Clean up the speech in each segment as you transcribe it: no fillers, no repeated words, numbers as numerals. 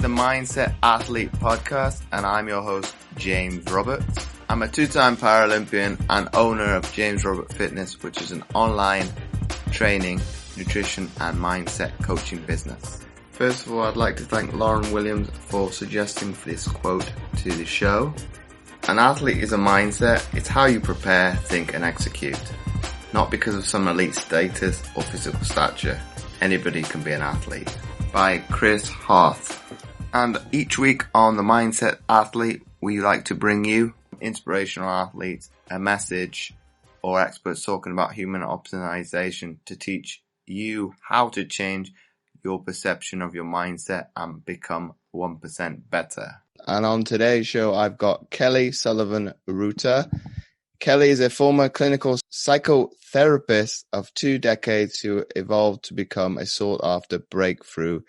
the Mindset Athlete Podcast, and I'm your host, James Roberts. I'm a two-time Paralympian and owner of James Robert Fitness, which is an online training, nutrition and mindset coaching business. First of all, I'd like to thank Lauren Williams for suggesting this quote to the show. An athlete is a mindset. It's how you prepare, think and execute. Not because of some elite status or physical stature. Anybody can be an athlete. By Chris Harth. And each week on the Mindset Athlete, we like to bring you inspirational athletes, a message, or experts talking about human optimization to teach you how to change your perception of your mindset and become 1% better. And on today's show, I've got Kelly Ruta. Kelly is a former clinical psychotherapist of 2 decades who evolved to become a sought-after breakthrough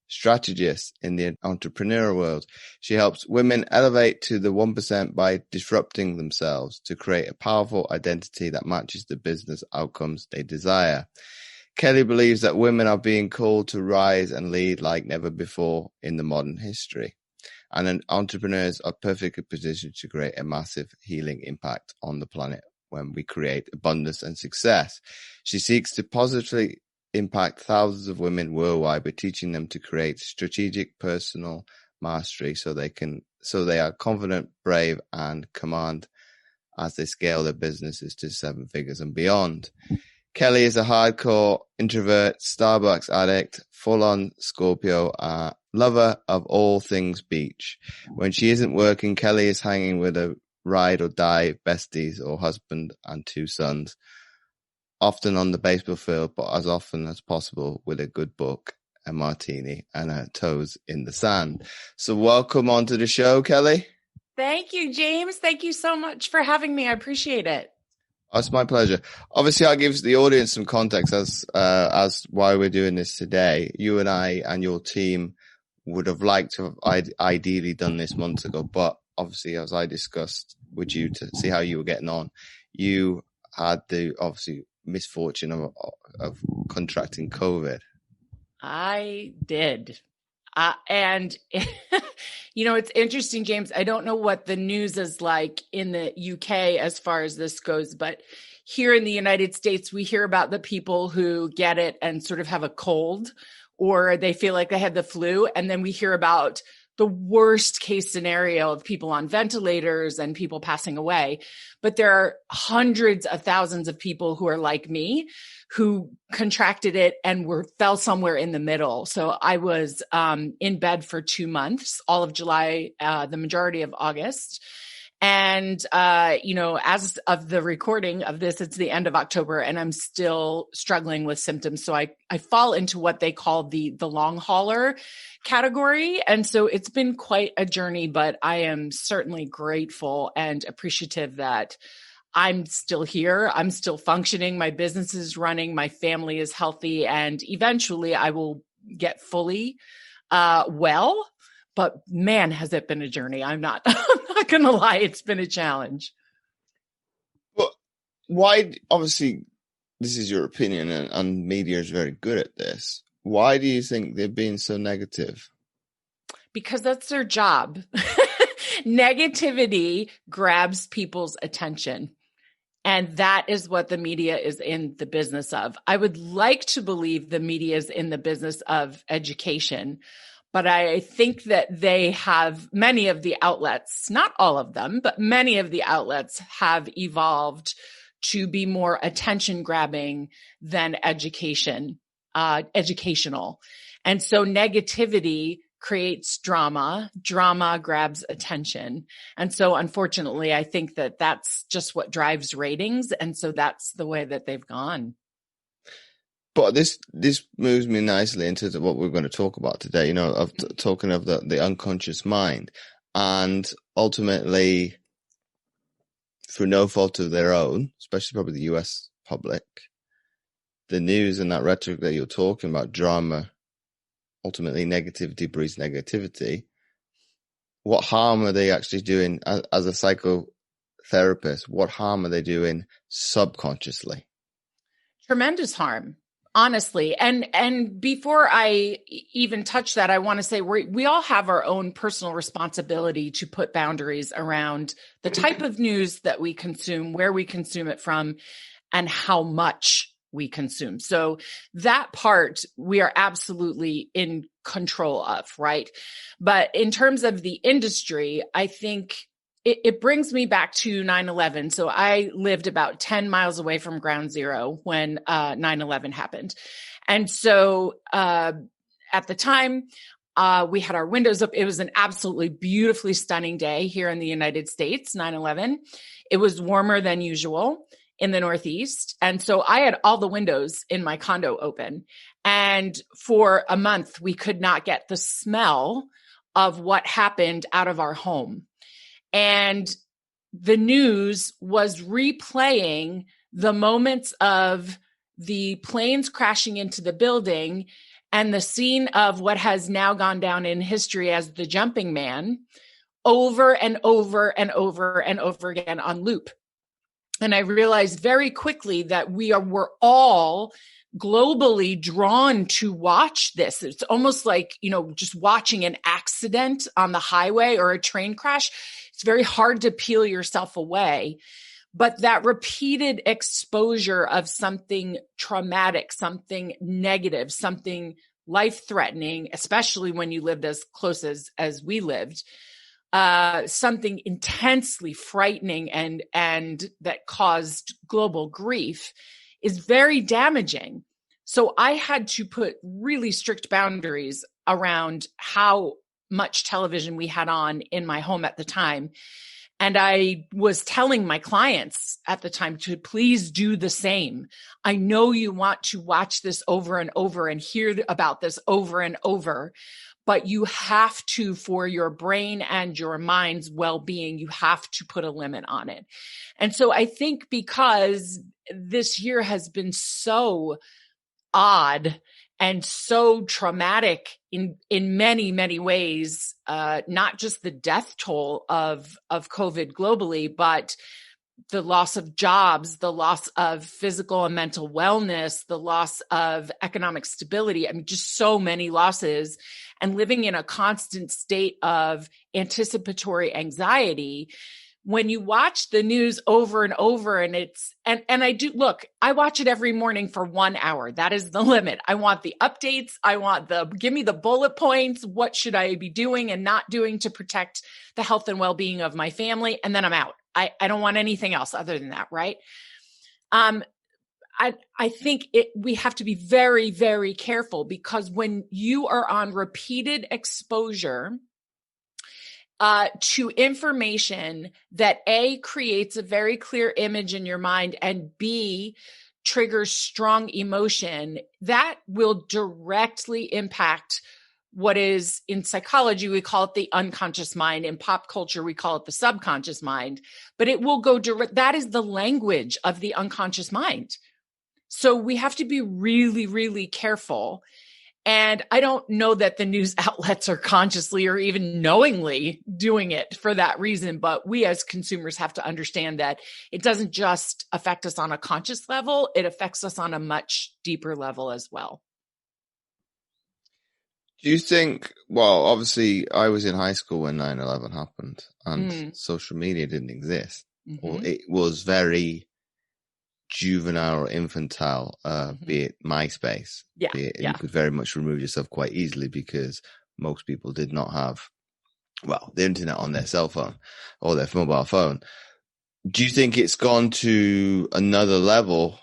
strategist in the entrepreneurial world. She helps women elevate to the 1% by disrupting themselves to create a powerful identity that matches the business outcomes they desire. Kelly believes that women are being called to rise and lead like never before in the modern history. And entrepreneurs are perfectly positioned to create a massive healing impact on the planet when we create abundance and success. She seeks to positively impact thousands of women worldwide by teaching them to create strategic personal mastery so they are confident, brave, and command as they scale their businesses to 7 figures and beyond. Kelly is a hardcore introvert, Starbucks addict, full-on Scorpio, lover of all things beach. When she isn't working, Kelly is hanging with her ride or die besties or husband and 2 sons, often on the baseball field, but as often as possible with a good book, a martini, and her toes in the sand. So welcome onto the show, Kelly. Thank you, James. Thank you so much for having me. I appreciate it. Oh, it's my pleasure. Obviously, I'll give the audience some context as why we're doing this today. You and I and your team would have liked to have ideally done this months ago, but obviously, as I discussed with you to see how you were getting on, you had the obviously misfortune of contracting COVID. I did. And, it's interesting, James. I don't know what the news is like in the UK as far as this goes, but here in the United States, we hear about the people who get it and sort of have a cold or they feel like they had the flu. And then we hear about the worst case scenario of people on ventilators and people passing away. But there are hundreds of thousands of people who are like me, who contracted it and fell somewhere in the middle. So I was in bed for 2 months, all of July, the majority of August. And, as of the recording of this, it's the end of October and I'm still struggling with symptoms. So I fall into what they call the long hauler category. And so it's been quite a journey, but I am certainly grateful and appreciative that I'm still here. I'm still functioning. My business is running. My family is healthy. And eventually I will get fully well. But man, has it been a journey. I'm not going to lie. It's been a challenge. Well, why, obviously, this is your opinion and media is very good at this. Why do you think they're being so negative? Because that's their job. Negativity grabs people's attention. And that is what the media is in the business of. I would like to believe the media is in the business of education. But I think that they have many of the outlets, not all of them, but many of the outlets have evolved to be more attention grabbing than educational. And so negativity creates drama. Drama grabs attention. And so unfortunately, I think that that's just what drives ratings. And so that's the way that they've gone. But this moves me nicely into what we're going to talk about today, talking of the unconscious mind. And ultimately, through no fault of their own, especially probably the US public, the news and that rhetoric that you're talking about, drama, ultimately negativity breeds negativity. What harm are they actually doing as a psychotherapist? What harm are they doing subconsciously? Tremendous harm. honestly. And before I even touch that, I want to say we all have our own personal responsibility to put boundaries around the type of news that we consume, where we consume it from, and how much we consume. So that part we are absolutely in control of, right? But in terms of the industry, I think it brings me back to 9/11. So I lived about 10 miles away from ground zero when 9/11 happened. And so at the time, we had our windows up. It was an absolutely beautifully stunning day here in the United States, 9/11. It was warmer than usual in the Northeast. And so I had all the windows in my condo open. And for a month, we could not get the smell of what happened out of our home. And the news was replaying the moments of the planes crashing into the building and the scene of what has now gone down in history as the jumping man over and over and over and over again on loop. And I realized very quickly that we're all globally drawn to watch this. It's almost like, just watching an accident on the highway or a train crash. It's very hard to peel yourself away. But that repeated exposure of something traumatic, something negative, something life-threatening, especially when you lived as close as we lived, something intensely frightening and that caused global grief is very damaging. So I had to put really strict boundaries around how much television we had on in my home at the time. And I was telling my clients at the time to please do the same. I know you want to watch this over and over and hear about this over and over, but you have to, for your brain and your mind's well-being, you have to put a limit on it. And so I think because this year has been so odd and so traumatic in many, many ways, not just the death toll of COVID globally, but the loss of jobs, the loss of physical and mental wellness, the loss of economic stability. I mean, just so many losses, and living in a constant state of anticipatory anxiety. When you watch the news over and over, and I watch it every morning for 1 hour. That is the limit. I want the updates. Give me the bullet points. What should I be doing and not doing to protect the health and well-being of my family? And then I'm out. I don't want anything else other than that. Right. I think we have to be very, very careful, because when you are on repeated exposure to information that A, creates a very clear image in your mind, and B, triggers strong emotion, that will directly impact what is, in psychology, we call it the unconscious mind. In pop culture, we call it the subconscious mind, but it will go direct. That is the language of the unconscious mind. So we have to be really, really careful. And I don't know that the news outlets are consciously or even knowingly doing it for that reason, but we as consumers have to understand that it doesn't just affect us on a conscious level, it affects us on a much deeper level as well. Do you think, well, obviously I was in high school when 9/11 happened, and social media didn't exist, or it was very juvenile or infantile, be it MySpace, you could very much remove yourself quite easily, because most people did not have, the internet on their cell phone or their mobile phone. Do you think it's gone to another level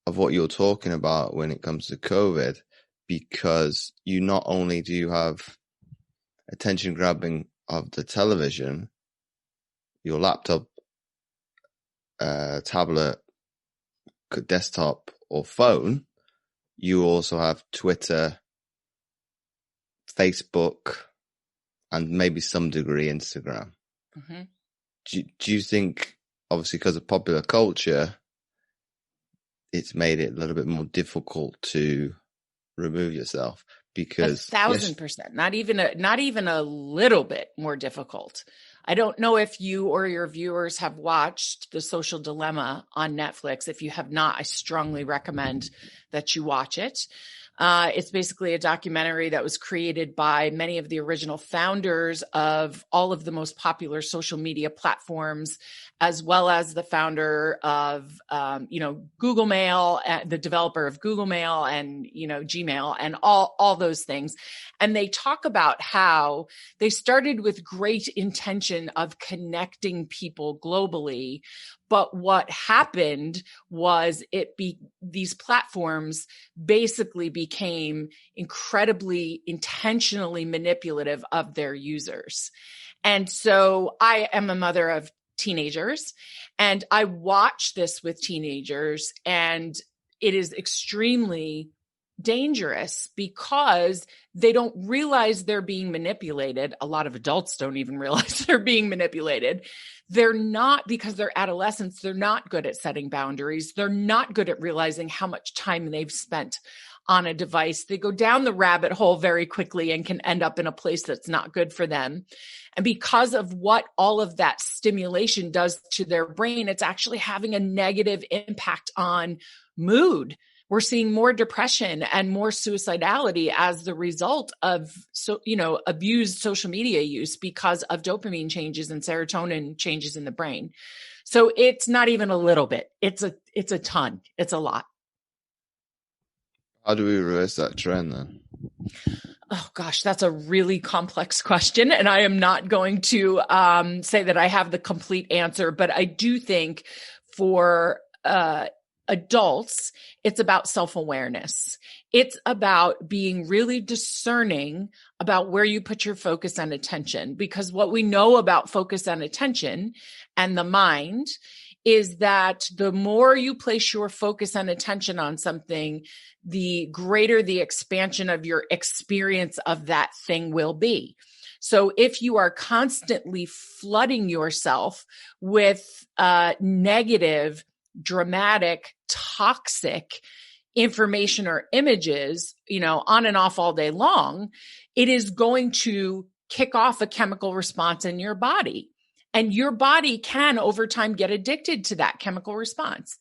of what you're talking about when it comes to COVID? Because you not only do you have attention grabbing of the television, your laptop, tablet, desktop or phone, you also have Twitter, Facebook, and maybe some degree Instagram. Do you think, obviously because of popular culture, it's made it a little bit more difficult to remove yourself? Because 1,000%, not even a little bit more difficult. I don't know if you or your viewers have watched The Social Dilemma on Netflix. If you have not, I strongly recommend that you watch it. It's basically a documentary that was created by many of the original founders of all of the most popular social media platforms, as well as the founder of, Google Mail, the developer of Google Mail and, Gmail and all those things. And they talk about how they started with great intention of connecting people globally. But what happened was these platforms basically became incredibly intentionally manipulative of their users. And so I am a mother of teenagers, and I watch this with teenagers, and it is extremely dangerous because they don't realize they're being manipulated. A lot of adults don't even realize they're being manipulated. They're not, because they're adolescents, they're not good at setting boundaries. They're not good at realizing how much time they've spent on a device. They go down the rabbit hole very quickly and can end up in a place that's not good for them. And because of what all of that stimulation does to their brain, it's actually having a negative impact on mood. We're seeing more depression and more suicidality as the result of, abused social media use because of dopamine changes and serotonin changes in the brain. So it's not even a little bit. It's a ton. It's a lot. How do we reverse that trend then? Oh gosh, that's a really complex question. And I am not going to say that I have the complete answer, but I do think for adults, it's about self-awareness. It's about being really discerning about where you put your focus and attention, because what we know about focus and attention and the mind is that the more you place your focus and attention on something, the greater the expansion of your experience of that thing will be. So if you are constantly flooding yourself with negative, dramatic, toxic information or images, on and off all day long, it is going to kick off a chemical response in your body. And your body can over time get addicted to that chemical response.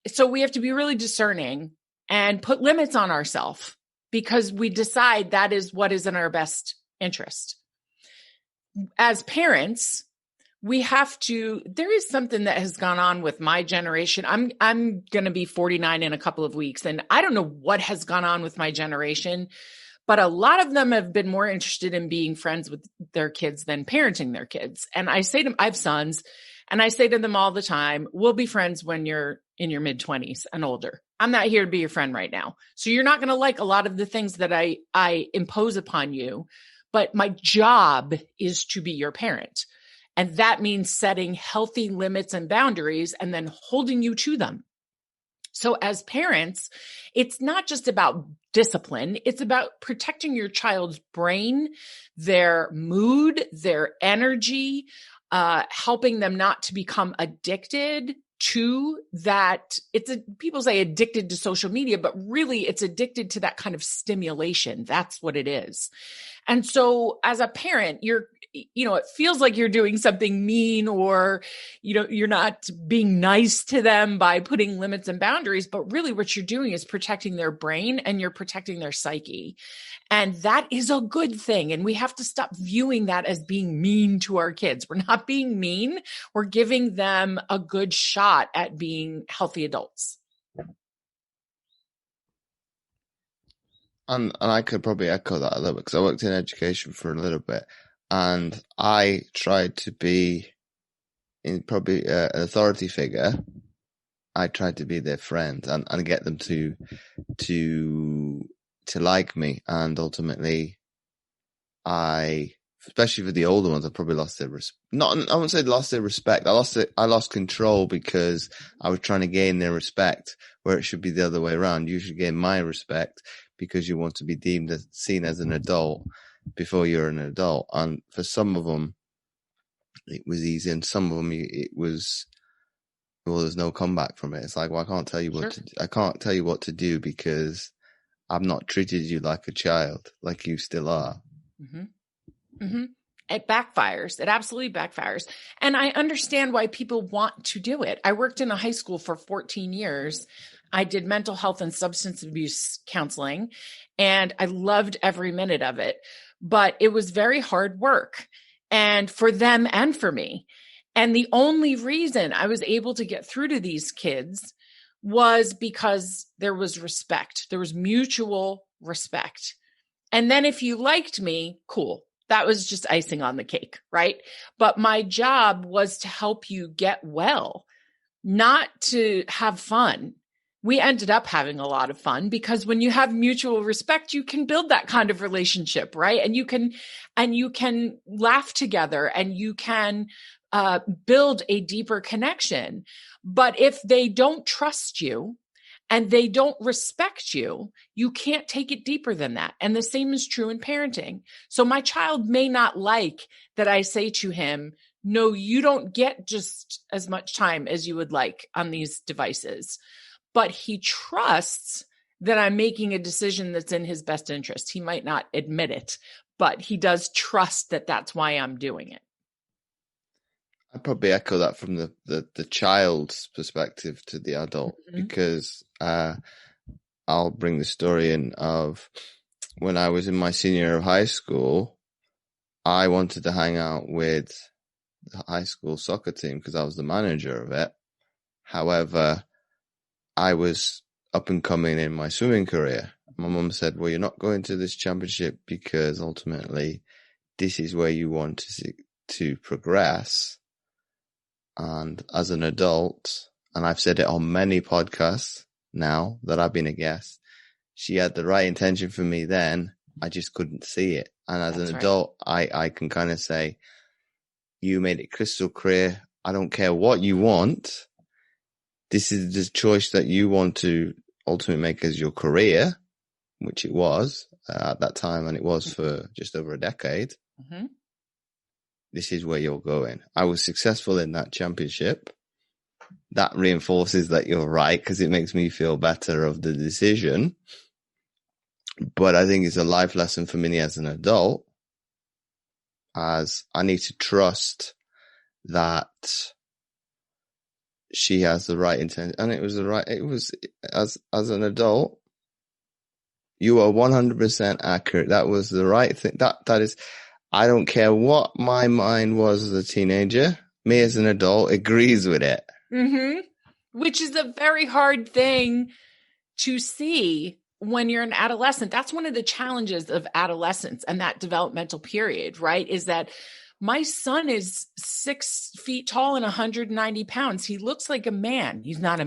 So we have to be really discerning and put limits on ourselves because we decide that is what is in our best interest. As parents, there is something that has gone on with my generation. I'm going to be 49 in a couple of weeks, and I don't know what has gone on with my generation, but a lot of them have been more interested in being friends with their kids than parenting their kids. And I say to them, I have sons, and I say to them all the time, we'll be friends when you're in your mid-20s and older. I'm not here to be your friend right now. So you're not going to like a lot of the things that I impose upon you, but my job is to be your parent. And that means setting healthy limits and boundaries and then holding you to them. So as parents, it's not just about discipline. It's about protecting your child's brain, their mood, their energy, helping them not to become addicted to that. People say addicted to social media, but really it's addicted to that kind of stimulation. That's what it is. And so as a parent, it feels like you're doing something mean or, you're not being nice to them by putting limits and boundaries, but really what you're doing is protecting their brain and you're protecting their psyche. And that is a good thing. And we have to stop viewing that as being mean to our kids. We're not being mean. We're giving them a good shot at being healthy adults. And I could probably echo that a little bit because I worked in education for a little bit, and I tried to be in probably an authority figure. I tried to be their friend and get them to like me, and ultimately, especially for the older ones, I probably lost their I wouldn't say lost their respect. I lost control because I was trying to gain their respect where it should be the other way around. You should gain my respect because you want to be seen as an adult before you're an adult. And for some of them, it was easy, and some of them it was, well, there's no comeback from it. It's like, well, I can't tell you I can't tell you what to do because I've not treated you like a child, like you still are. Mm-hmm. Mm-hmm. It backfires. It absolutely backfires. And I understand why people want to do it. I worked in a high school for 14 years. I did mental health and substance abuse counseling, and I loved every minute of it. But it was very hard work, and for them and for me. And the only reason I was able to get through to these kids was because there was respect. There was mutual respect. And then if you liked me, cool. That was just icing on the cake, right? But my job was to help you get well, not to have fun. We ended up having a lot of fun because when you have mutual respect, you can build that kind of relationship, right? And you can laugh together, and you can build a deeper connection. But if they don't trust you and they don't respect you, you can't take it deeper than that. And the same is true in parenting. So my child may not like that I say to him, no, you don't get just as much time as you would like on these devices. But he trusts that I'm making a decision that's in his best interest. He might not admit it, but he does trust that that's why I'm doing it. I probably echo that from the child's perspective to the adult, because I'll bring the story in of when I was in my senior year of high school. I wanted to hang out with the high school soccer team because I was the manager of it. However, I was up and coming in my swimming career. My mum said, well, you're not going to this championship because ultimately this is where you want to progress. And as an adult, and I've said it on many podcasts now that I've been a guest, she had the right intention for me then. I just couldn't see it. And as an adult, I can kind of say, you made it crystal clear. I don't care what you want. This is the choice that you want to ultimately make as your career, which it was at that time, and it was for just over a decade. Mm-hmm. This is where you're going. I was successful in that championship. That reinforces that you're right, because it makes me feel better of the decision. But I think it's a life lesson for me as an adult, as I need to trust that she has the right intent. And it was as an adult, you are 100% accurate. That was the right thing. That is, I don't care what my mind was as a teenager. Me as an adult agrees with it. Mm-hmm. Which is a very hard thing to see when you're an adolescent. That's one of the challenges of adolescence and that developmental period, right? Is that my son is 6 feet tall and 190 pounds. He looks like a man. He's not a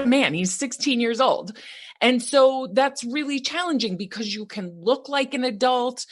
man. He's 16 years old. And so that's really challenging because you can look like an adult.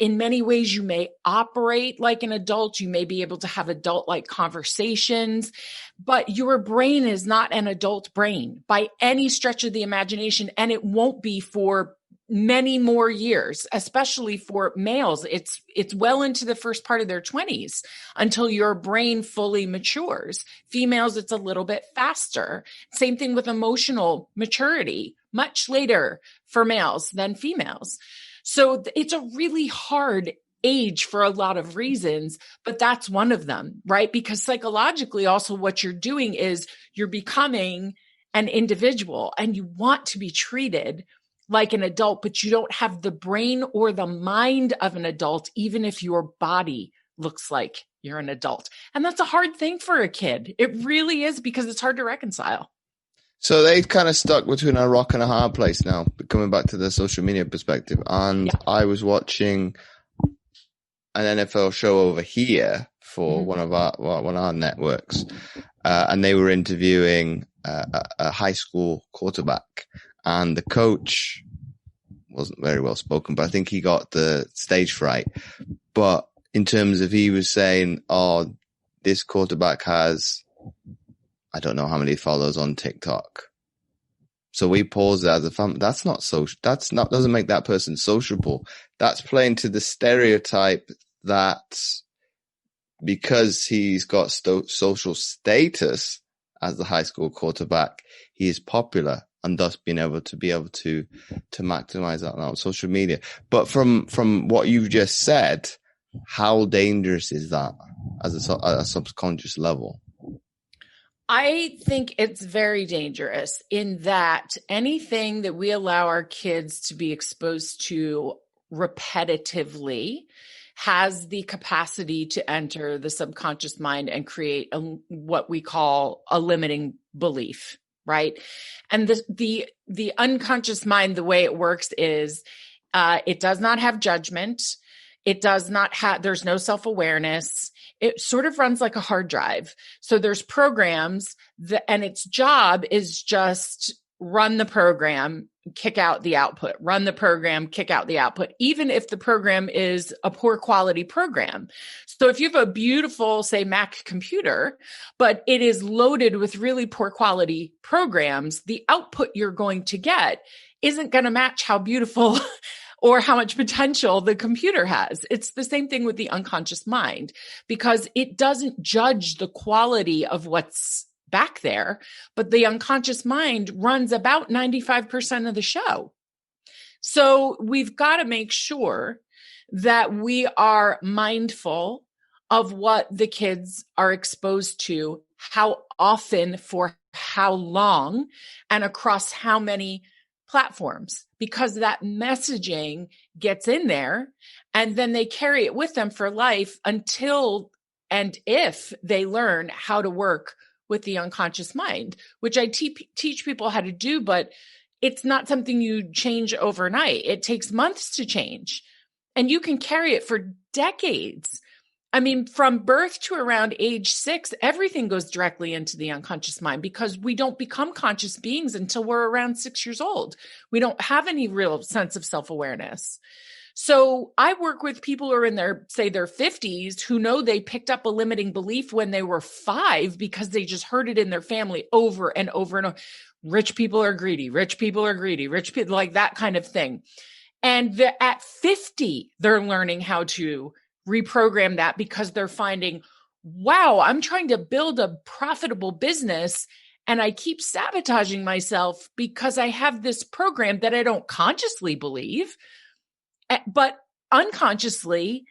In many ways, you may operate like an adult. You may be able to have adult-like conversations, but your brain is not an adult brain by any stretch of the imagination, and it won't be for many more years, especially for males. It's well into the first part of their 20s until your brain fully matures. Females, it's a little bit faster. Same thing with emotional maturity, much later for males than females. So it's a really hard age for a lot of reasons, but that's one of them, right? Because psychologically also what you're doing is you're becoming an individual and you want to be treated like an adult, but you don't have the brain or the mind of an adult, even if your body looks like you're an adult. And that's a hard thing for a kid. It really is, because it's hard to reconcile. So they've kind of stuck between a rock and a hard place now, coming back to the social media perspective. And yeah. I was watching an NFL show over here for one of our networks, and they were interviewing a high school quarterback, and the coach wasn't very well spoken, but I think he got the stage fright. But in terms of, he was saying, oh, this quarterback has, I don't know how many followers on TikTok. So we paused it as a family. That's not social. Doesn't make that person sociable. That's playing to the stereotype that because he's got social status as the high school quarterback, he is popular. and thus being able to maximize that on social media. But from what you've just said, how dangerous is that at a subconscious level? I think it's very dangerous in that anything that we allow our kids to be exposed to repetitively has the capacity to enter the subconscious mind and create what we call a limiting belief, right? And the unconscious mind, the way it works is it does not have judgment. It does not have, there's no self-awareness. It sort of runs like a hard drive. So there's programs and its job is just run the program, kick out the output, run the program, kick out the output, even if the program is a poor quality program. So if you have a beautiful, say, Mac computer, but it is loaded with really poor quality programs, the output you're going to get isn't going to match how beautiful or how much potential the computer has. It's the same thing with the unconscious mind, because it doesn't judge the quality of what's back there, but the unconscious mind runs about 95% of the show. So we've got to make sure that we are mindful of what the kids are exposed to, how often, for how long, and across how many platforms, because that messaging gets in there and then they carry it with them for life until and if they learn how to work with the unconscious mind, which I teach people how to do, but it's not something you change overnight. It takes months to change, and you can carry it for decades. I mean, from birth to around age 6, everything goes directly into the unconscious mind because we don't become conscious beings until we're around 6 years old. We don't have any real sense of self-awareness. So I work with people who are in their 50s who know they picked up a limiting belief when they were 5 because they just heard it in their family over and over and over. Rich people are greedy. Rich people are greedy. Rich people, like that kind of thing. And at 50, they're learning how to reprogram that because they're finding, wow, I'm trying to build a profitable business and I keep sabotaging myself because I have this program that I don't consciously believe, but unconsciously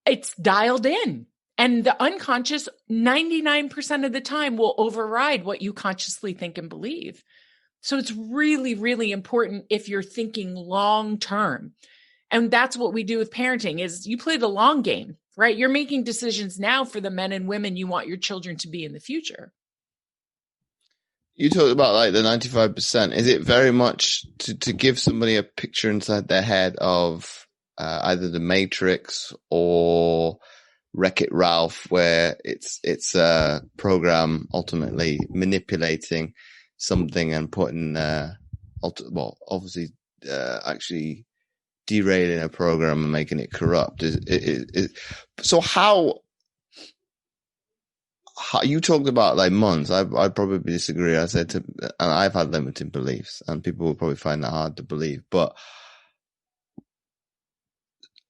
it's dialed in. And the unconscious 99% of the time will override what you consciously think and believe. So it's really, really important if you're thinking long term. And that's what we do with parenting is you play the long game, right? You're making decisions now for the men and women you want your children to be in the future. You talked about like the 95%. Is it very much to give somebody a picture inside their head of either the Matrix or Wreck-It Ralph, where it's a program ultimately manipulating something and putting, actually derailing a program and making it corrupt. So how you talked about like months. I probably disagree. I said and I've had limiting beliefs, and people will probably find that hard to believe. But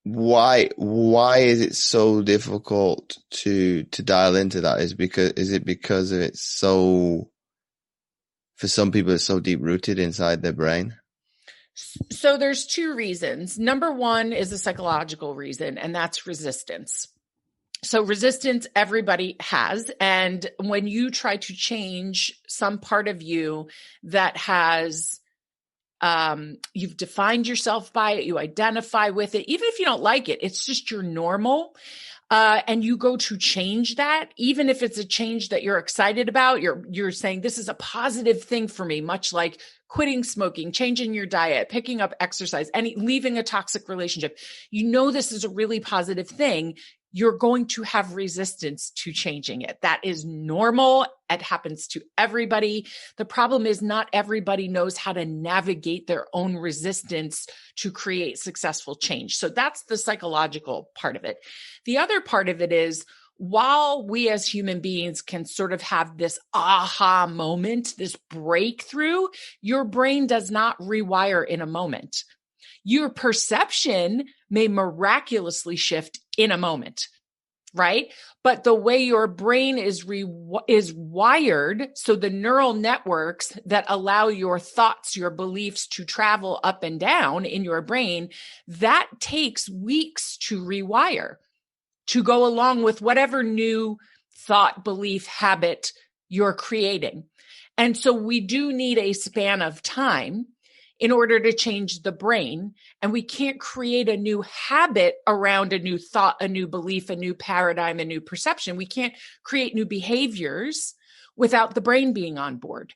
why is it so difficult to dial into that? Is it because of it's so, for some people it's so deep rooted inside their brain? So there's 2 reasons. Number 1 is a psychological reason, and that's resistance. So resistance everybody has. And when you try to change some part of you that has, you've defined yourself by it, you identify with it, even if you don't like it, it's just your normal. And you go to change that, even if it's a change that you're excited about, you're saying this is a positive thing for me, much like quitting smoking, changing your diet, picking up exercise, and leaving a toxic relationship. You know, this is a really positive thing. You're going to have resistance to changing it. That is normal. It happens to everybody. The problem is not everybody knows how to navigate their own resistance to create successful change. So that's the psychological part of it. The other part of it is, while we as human beings can sort of have this aha moment, this breakthrough, your brain does not rewire in a moment. Your perception may miraculously shift in a moment. right? But the way your brain is wired, so the neural networks that allow your thoughts, your beliefs to travel up and down in your brain, that takes weeks to rewire, to go along with whatever new thought, belief, habit you're creating. And so we do need a span of time in order to change the brain. And we can't create a new habit around a new thought, a new belief, a new paradigm, a new perception. We can't create new behaviors without the brain being on board.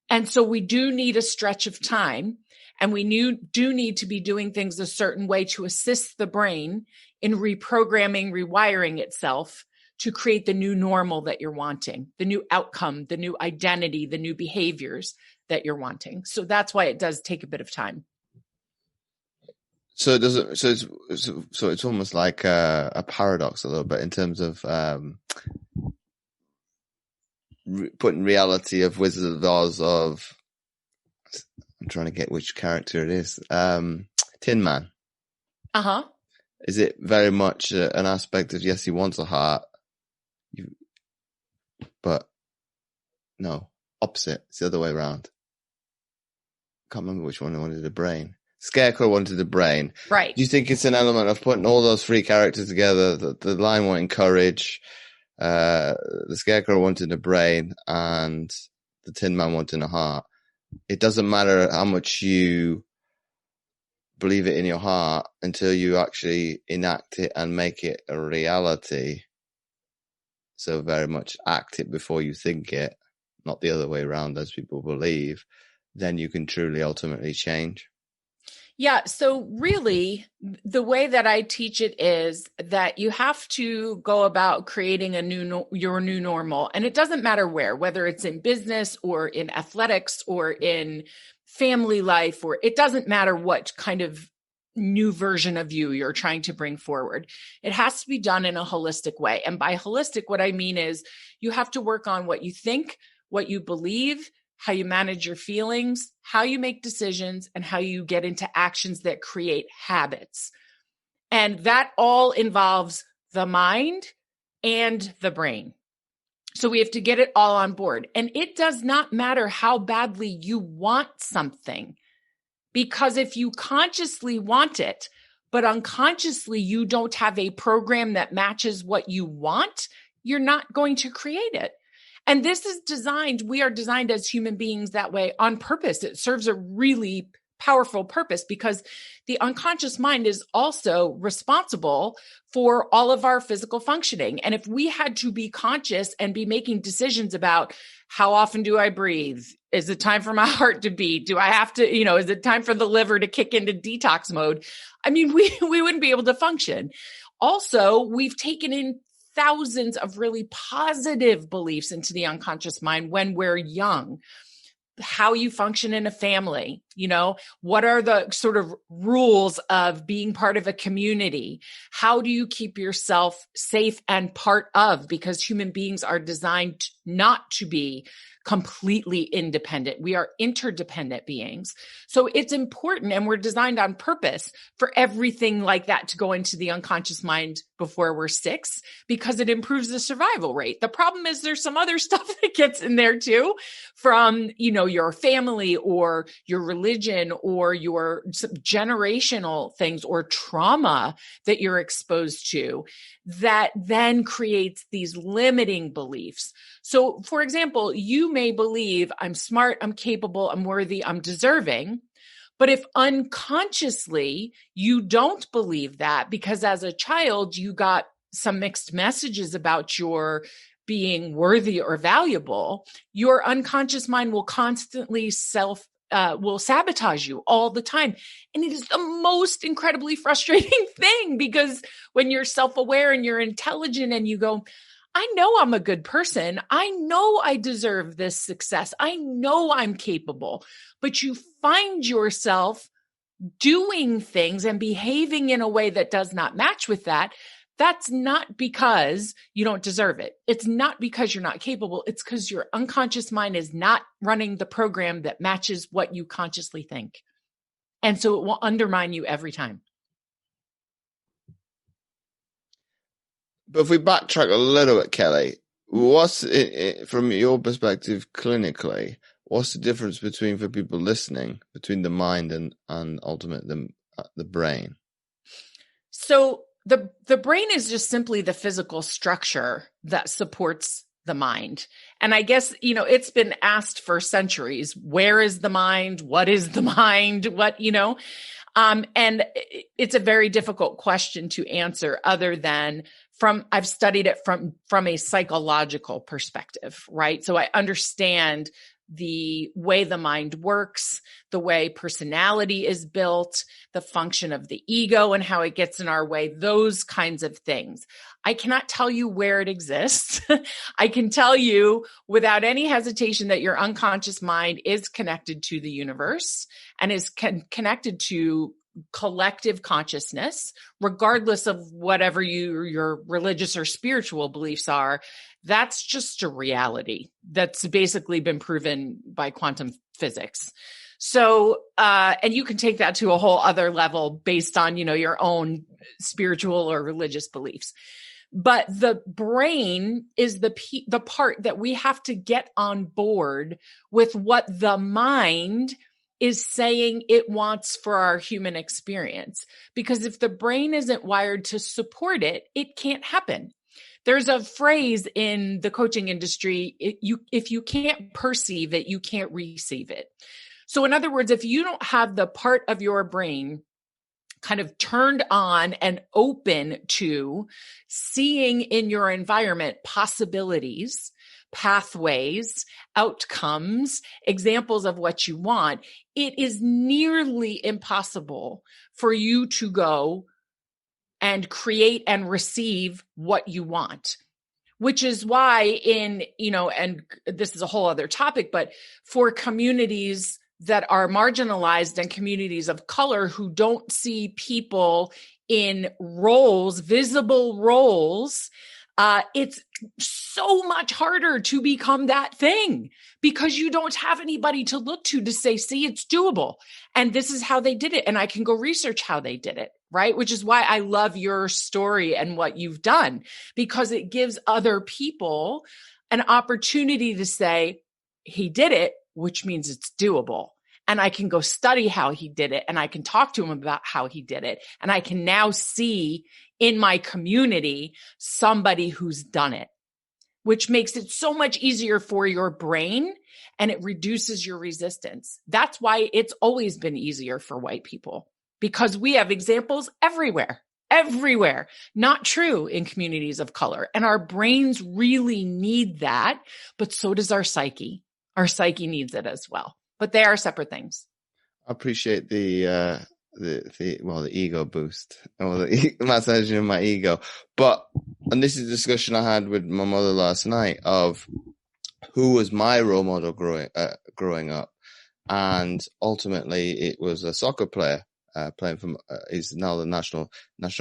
And so we do need a stretch of time, and we do need to be doing things a certain way to assist the brain in reprogramming, rewiring itself to create the new normal that you're wanting, the new outcome, the new identity, the new behaviors that you're wanting. So that's why it does take a bit of time. So it doesn't. So it's almost like a paradox a little bit in terms of putting reality of Wizard of Oz of. I'm trying to get which character it is. Tin Man. Uh-huh. Is it very much an aspect of, yes, he wants a heart, but no, opposite. It's the other way around. Can't remember which one wanted a brain. Scarecrow wanted a brain. Right. Do you think it's an element of putting all those three characters together? The Lion wanting courage, the Scarecrow wanted a brain, and the Tin Man wanting a heart. It doesn't matter how much you believe it in your heart until you actually enact it and make it a reality. So very much act it before you think it, not the other way around as people believe. Then you can truly ultimately change. Yeah. So really, the way that I teach it is that you have to go about creating your new normal. And it doesn't matter whether it's in business or in athletics or in family life, or it doesn't matter what kind of new version of you're trying to bring forward. It has to be done in a holistic way. And by holistic, what I mean is you have to work on what you think, what you believe, how you manage your feelings, how you make decisions, and how you get into actions that create habits. And that all involves the mind and the brain. So we have to get it all on board. And it does not matter how badly you want something, because if you consciously want it, but unconsciously you don't have a program that matches what you want, you're not going to create it. And this is we are designed as human beings that way on purpose. It serves a really powerful purpose because the unconscious mind is also responsible for all of our physical functioning. And if we had to be conscious and be making decisions about how often do I breathe? Is it time for my heart to beat? Do I have to, is it time for the liver to kick into detox mode? I mean, we wouldn't be able to function. Also, we've taken in thousands of really positive beliefs into the unconscious mind when we're young. How you function in a family, what are the sort of rules of being part of a community? How do you keep yourself safe and part of? Because human beings are designed not to be completely independent. We are interdependent beings. So it's important, and we're designed on purpose for everything like that to go into the unconscious mind before we're 6, because it improves the survival rate. The problem is there's some other stuff that gets in there too, from, your family or your religion or your generational things or trauma that you're exposed to, that then creates these limiting beliefs. So, for example, you may believe I'm smart, I'm capable, I'm worthy, I'm deserving. But if unconsciously you don't believe that, because as a child you got some mixed messages about your being worthy or valuable, your unconscious mind will constantly will sabotage you all the time. And it is the most incredibly frustrating thing, because when you're self-aware and you're intelligent and you go, I know I'm a good person. I know I deserve this success. I know I'm capable. But you find yourself doing things and behaving in a way that does not match with that. That's not because you don't deserve it. It's not because you're not capable. It's because your unconscious mind is not running the program that matches what you consciously think. And so it will undermine you every time. But if we backtrack a little bit, Kelly, what's from your perspective clinically, what's the difference between, for people listening, between the mind and ultimately the brain? So the brain is just simply the physical structure that supports the mind. And I guess, it's been asked for centuries, where is the mind? What is the mind? And it's a very difficult question to answer other than I've studied it from a psychological perspective, right? So I understand the way the mind works, the way personality is built, the function of the ego and how it gets in our way, those kinds of things. I cannot tell you where it exists. I can tell you without any hesitation that your unconscious mind is connected to the universe and is connected to collective consciousness, regardless of whatever your religious or spiritual beliefs are. That's just a reality that's basically been proven by quantum physics. So, and you can take that to a whole other level based on, your own spiritual or religious beliefs. But the brain is the part that we have to get on board with what the mind is saying it wants for our human experience. Because if the brain isn't wired to support it, it can't happen. There's a phrase in the coaching industry, if you can't perceive it, you can't receive it. So in other words, if you don't have the part of your brain kind of turned on and open to seeing in your environment possibilities, pathways, outcomes, examples of what you want, it is nearly impossible for you to go and create and receive what you want. Which is why and this is a whole other topic, but for communities that are marginalized and communities of color who don't see people in roles, visible roles, it's so much harder to become that thing because you don't have anybody to look to say, see, it's doable. And this is how they did it. And I can go research how they did it, right? Which is why I love your story and what you've done, because it gives other people an opportunity to say, he did it, which means it's doable. And I can go study how he did it. And I can talk to him about how he did it. And I can now see in my community somebody who's done it, which makes it so much easier for your brain and it reduces your resistance. That's why it's always been easier for white people, because we have examples everywhere. Not true in communities of color. And our brains really need that, but so does our psyche. Our psyche needs it as well, but they are separate things. I appreciate the ego boost or the massaging of my ego. And this is a discussion I had with my mother last night of who was my role model growing up. And ultimately it was a soccer player, playing from, he's now the national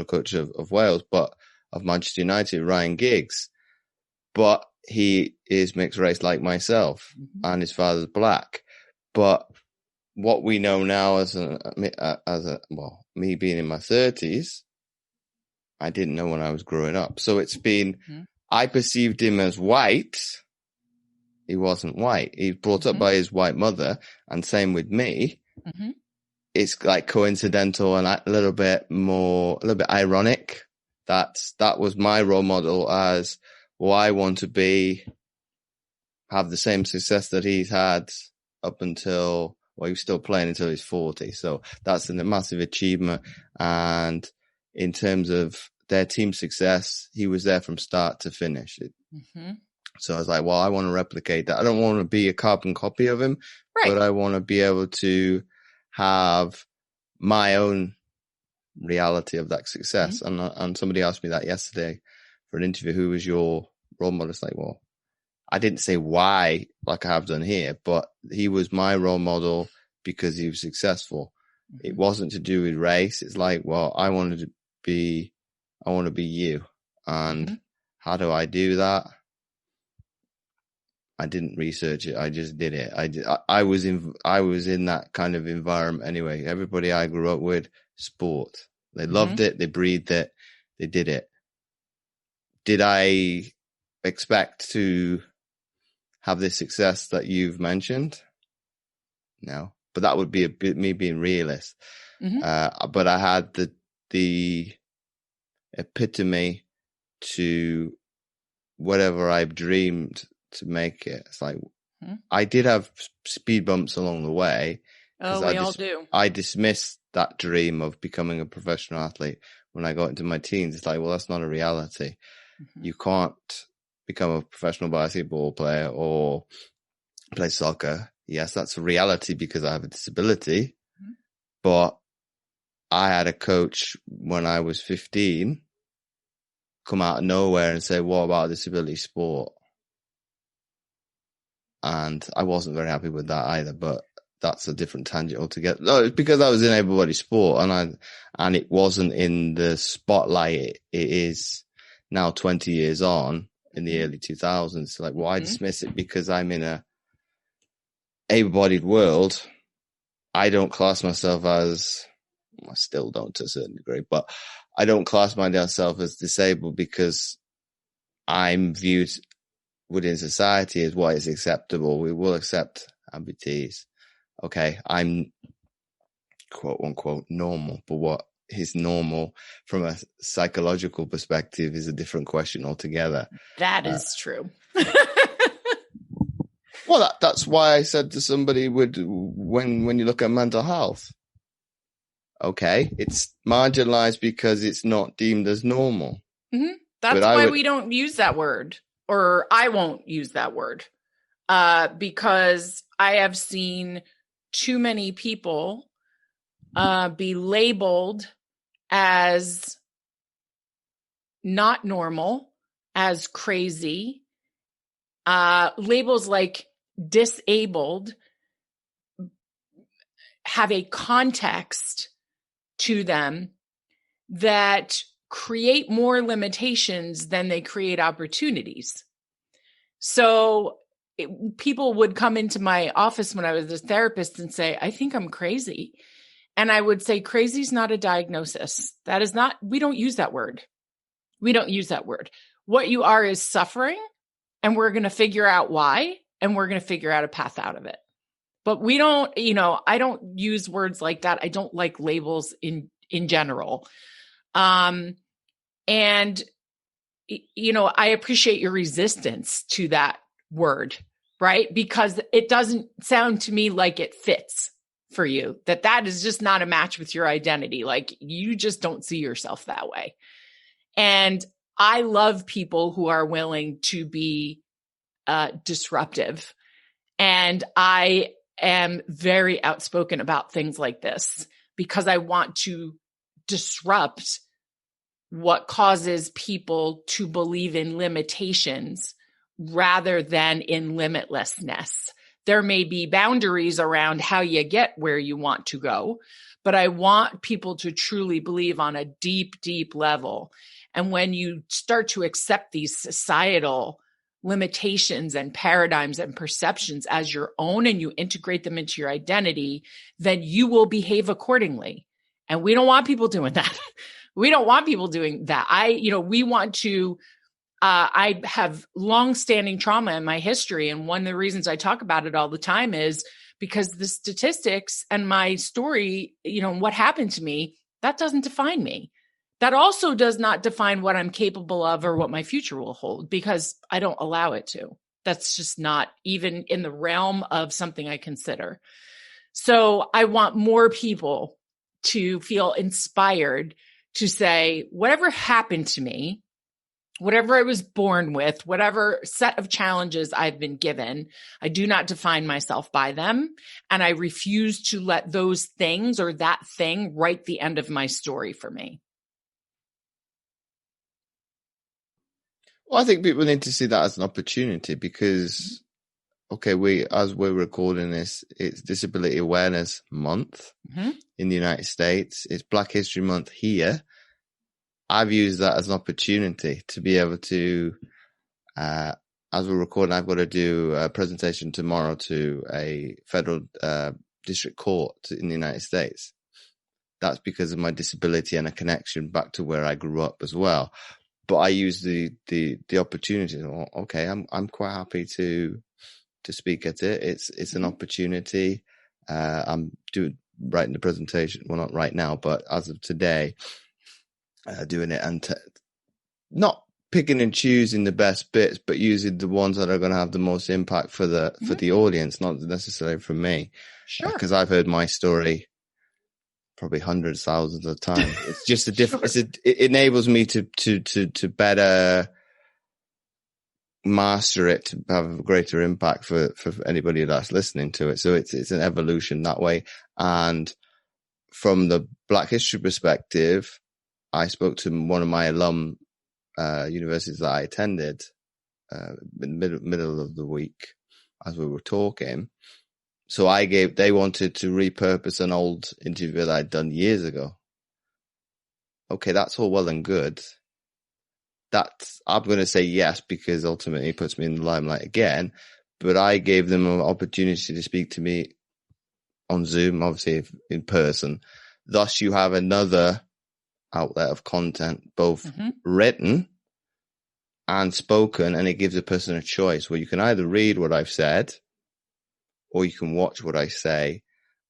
coach of Wales, but of Manchester United, Ryan Giggs. But he is mixed race like myself, and his father's black. But what we know now me being in my 30s, I didn't know when I was growing up. So it's been, I perceived him as white. He wasn't white. He was brought up by his white mother, and same with me. It's like coincidental and a little bit ironic. That was my role model as, well, I want to have the same success that he's had up until, he was still playing until he's 40. So that's a massive achievement. And in terms of their team success, he was there from start to finish. So I was like, well, I want to replicate that. I don't want to be a carbon copy of him, but I want to be able to have my own reality of that success. And somebody asked me that yesterday for an interview, who was your role model? It's like, well, I didn't say why like I have done here, but he was my role model because he was successful. It wasn't to do with race. It's like, well, I want to be you. And how do I do that? I didn't research it. I just did it. I was in that kind of environment anyway. Everybody I grew up with, sport. They loved it. They breathed it. They did it. did I expect to have this success that you've mentioned? No, but that would be a bit me being realist. But I had the epitome to whatever I've dreamed to make it. It's like I did have speed bumps along the way. Oh, we all do. I dismissed that dream of becoming a professional athlete when I got into my teens. It's like, well, that's not a reality. You can't become a professional basketball player or play soccer. Yes, that's a reality because I have a disability. But I had a coach when I was 15 come out of nowhere and say, what about disability sport? And I wasn't very happy with that either, but that's a different tangent altogether. No, it's because I was in able-bodied sport and it wasn't in the spotlight. It is now 20 years on in the early 2000s. Like, why dismiss it because I'm in a able-bodied world? I don't class myself as, I still don't to a certain degree, but I don't class myself as disabled because I'm viewed within society as what is acceptable. We will accept amputees. Okay, I'm quote unquote normal, but what is normal from a psychological perspective is a different question altogether. That is true. Well, that's why I said to somebody when you look at mental health, okay, it's marginalized because it's not deemed as normal. That's why we don't use that word, or I won't use that word, because I have seen too many people be labeled as not normal, as crazy, labels like disabled have a context to them that create more limitations than they create opportunities. So people would come into my office when I was a therapist and say, I think I'm crazy. And I would say, crazy is not a diagnosis. That is not, we don't use that word. We don't use that word. What you are is suffering, and we're going to figure out why, and we're going to figure out a path out of it. But we don't, I don't use words like that. I don't like labels in general. And, I appreciate your resistance to that word, right? Because it doesn't sound to me like it fits for you, that is just not a match with your identity. Like, you just don't see yourself that way. And I love people who are willing to be disruptive. And I am very outspoken about things like this because I want to disrupt what causes people to believe in limitations rather than in limitlessness. There may be boundaries around how you get where you want to go, but I want people to truly believe on a deep, deep level. And when you start to accept these societal limitations and paradigms and perceptions as your own and you integrate them into your identity, then you will behave accordingly. And we don't want people doing that. We don't want people doing that. We want to, I have longstanding trauma in my history. And one of the reasons I talk about it all the time is because the statistics and my story, what happened to me, that doesn't define me. That also does not define what I'm capable of or what my future will hold, because I don't allow it to. That's just not even in the realm of something I consider. So I want more people to feel inspired to say, whatever happened to me, whatever I was born with, whatever set of challenges I've been given, I do not define myself by them. And I refuse to let those things or that thing write the end of my story for me. Well, I think people need to see that as an opportunity because, as we're recording this, it's Disability Awareness Month in the United States. It's Black History Month here. I've used that as an opportunity to be able to, as we're recording, I've got to do a presentation tomorrow to a federal district court in the United States. That's because of my disability and a connection back to where I grew up as well. but I use the opportunity. Oh, okay, I'm quite happy to speak at it. It's an opportunity. I'm writing the presentation. Well, not right now, but as of today, doing it and not picking and choosing the best bits, but using the ones that are going to have the most impact for the audience, not necessarily for me. Sure. Because I've heard my story probably hundreds, thousands of times. It's just a different. Sure. It enables me to better master it, to have a greater impact for anybody that's listening to it. So it's an evolution that way. And from the Black History perspective, I spoke to one of my alum universities that I attended in the middle of the week as we were talking. So they wanted to repurpose an old interview that I'd done years ago. Okay, that's all well and good. I'm going to say yes, because ultimately it puts me in the limelight again. But I gave them an opportunity to speak to me on Zoom, obviously in person. Thus, you have another outlet of content, both written and spoken, and it gives a person a choice where you can either read what I've said or you can watch what I say.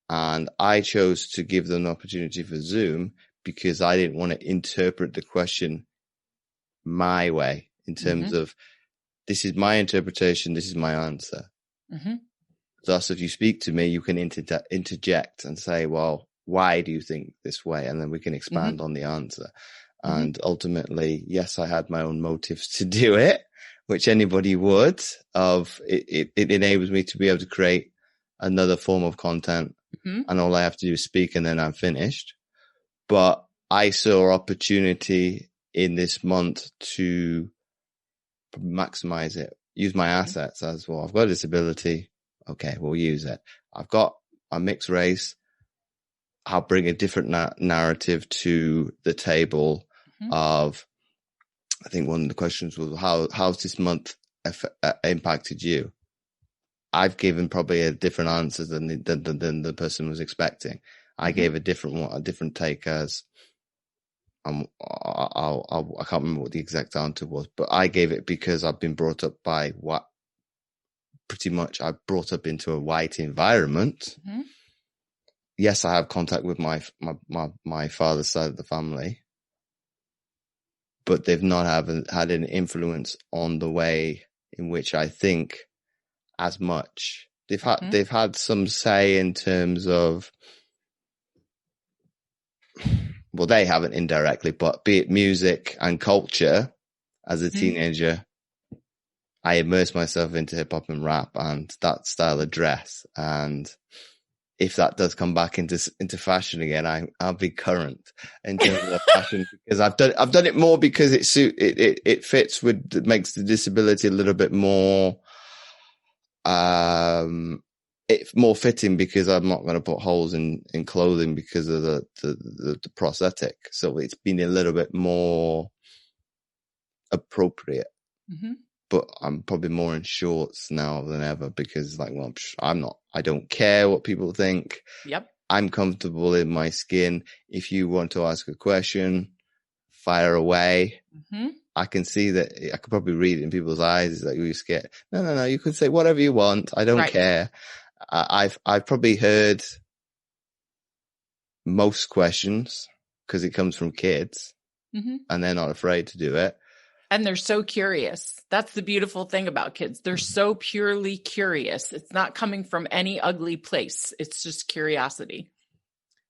And I chose to give them an opportunity for Zoom because I didn't want to interpret the question my way, in terms of, this is my interpretation, this is my answer. Thus, if you speak to me, you can interject and say, well, why do you think this way? And then we can expand on the answer. And ultimately, yes, I had my own motives to do it, which anybody would. It enables me to be able to create another form of content, and all I have to do is speak, and then I'm finished. But I saw opportunity in this month to maximize it, use my assets as well. I've got a disability. Okay, we'll use it. I've got a mixed race. I'll bring a different narrative to the table of, I think one of the questions was, how's this month impacted you? I've given probably a different answer than the person was expecting. I gave a different one, a different take, as I can't remember what the exact answer was, but I gave it because I've been brought up by I brought up into a white environment. Yes, I have contact with my father's side of the family, but they've not had an influence on the way in which I think as much. They've had some say in terms of, well, they haven't indirectly, but be it music and culture. As a teenager, I immersed myself into hip hop and rap and that style of dress. And if that does come back into fashion again, I'll be current in terms of fashion, because I've done it more because it fits with, it makes the disability a little bit more, it's more fitting, because I'm not going to put holes in clothing because of the prosthetic. So it's been a little bit more appropriate. But I'm probably more in shorts now than ever, because I don't care what people think. Yep. I'm comfortable in my skin. If you want to ask a question, fire away. I can see that. I could probably read it in people's eyes. It's like, you're scared. No. You could say whatever you want. I don't care. I've probably heard most questions because it comes from kids, and they're not afraid to do it. And they're so curious. That's the beautiful thing about kids. They're so purely curious. It's not coming from any ugly place. It's just curiosity.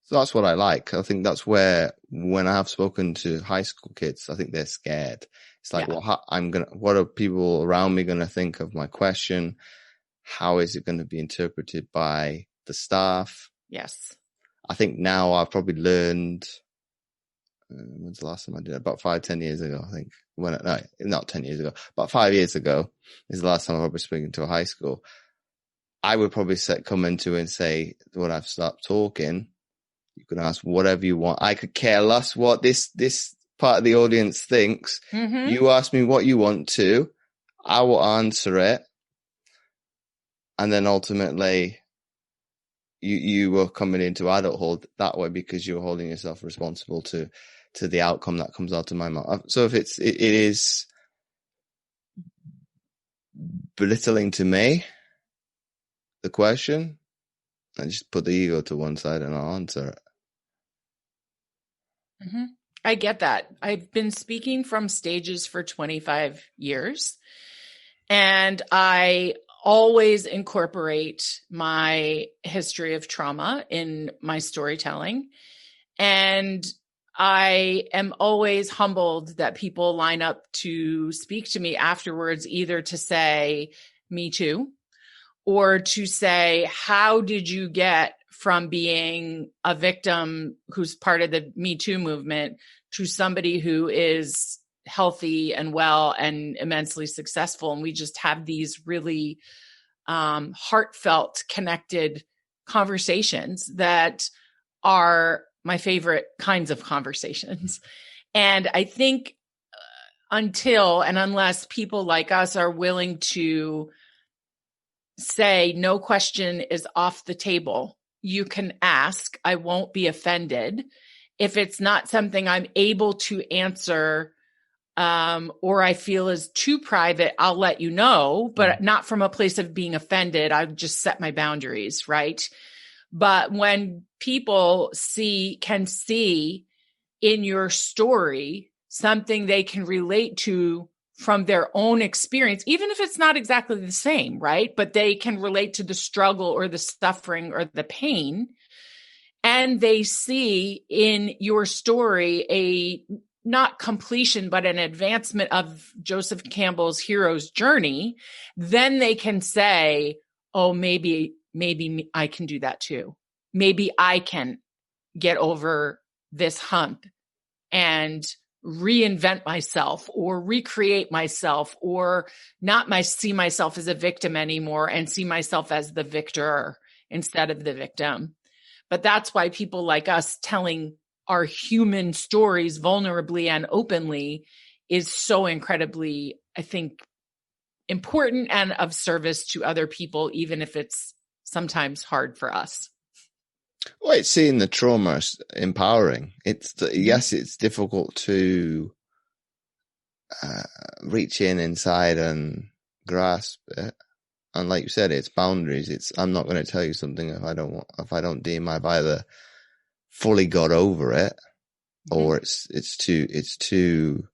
So that's what I like. I think that's where, when I have spoken to high school kids, I think they're scared. It's like, what are people around me going to think of my question? How is it going to be interpreted by the staff? Yes. I think now I've probably learned, when's the last time I did it? About 5-10 years ago, I think. Not 10 years ago, about 5 years ago is the last time I've probably spoken to a high school. I would probably come into and say, when I've stopped talking, you can ask whatever you want. I could care less what this part of the audience thinks. You ask me what you want to, I will answer it. And then ultimately, you were coming into adulthood that way because you're holding yourself responsible to to the outcome that comes out of my mouth. So if it is belittling to me, the question, I just put the ego to one side and I'll answer it. Mm-hmm. I get that. I've been speaking from stages for 25 years, and I always incorporate my history of trauma in my storytelling. And I am always humbled that people line up to speak to me afterwards, either to say, me too, or to say, how did you get from being a victim who's part of the Me Too movement to somebody who is healthy and well and immensely successful? And we just have these really heartfelt, connected conversations that are my favorite kinds of conversations. And I think until and unless people like us are willing to say, no question is off the table, you can ask, I won't be offended. If it's not something I'm able to answer, or I feel is too private, I'll let you know, but not from a place of being offended. I just set my boundaries, right? But when people can see in your story something they can relate to from their own experience, even if it's not exactly the same, right? But they can relate to the struggle or the suffering or the pain. And they see in your story a not completion, but an advancement of Joseph Campbell's hero's journey, then they can say, oh, maybe I can do that too. Maybe I can get over this hump and reinvent myself or recreate myself, or not see myself as a victim anymore and see myself as the victor instead of the victim. But that's why people like us telling our human stories vulnerably and openly is so incredibly, I think, important and of service to other people, even if it's sometimes hard for us. Well, it's seeing the trauma empowering. Yes, it's difficult to reach inside and grasp it. And like you said, it's boundaries. I'm not going to tell you something if I don't deem I've either fully got over it, or it's too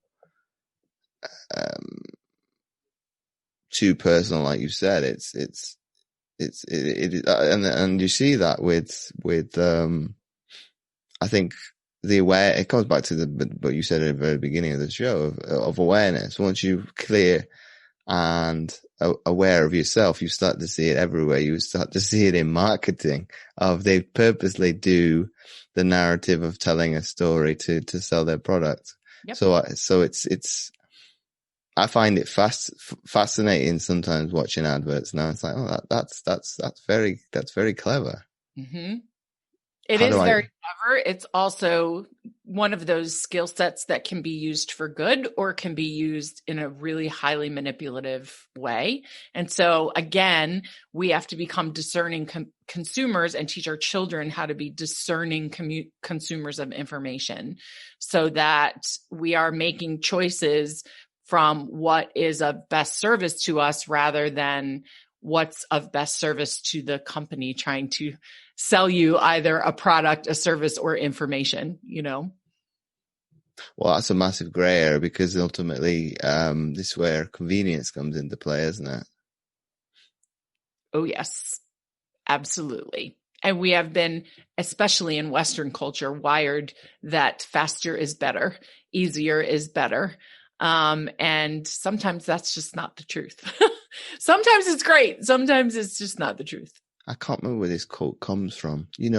personal. Like you said, and you see that with I think it comes back to what you said at the very beginning of the show of awareness. Once you're clear and aware of yourself, you start to see it everywhere. You start to see it in marketing they purposely do the narrative of telling a story to sell their product. Yep. So it's I find it fascinating sometimes watching adverts now. It's like, oh, that's very clever. Mm-hmm. It is very clever. It's also one of those skill sets that can be used for good or can be used in a really highly manipulative way. And so again, we have to become discerning consumers and teach our children how to be discerning consumers of information, so that we are making choices from what is of best service to us rather than what's of best service to the company trying to sell you either a product, a service, or information, Well, that's a massive gray area, because ultimately this is where convenience comes into play, isn't it? Oh, yes, absolutely. And we have been, especially in Western culture, wired that faster is better, easier is better. And sometimes that's just not the truth. Sometimes it's great. Sometimes it's just not the truth. I can't remember where this quote comes from. You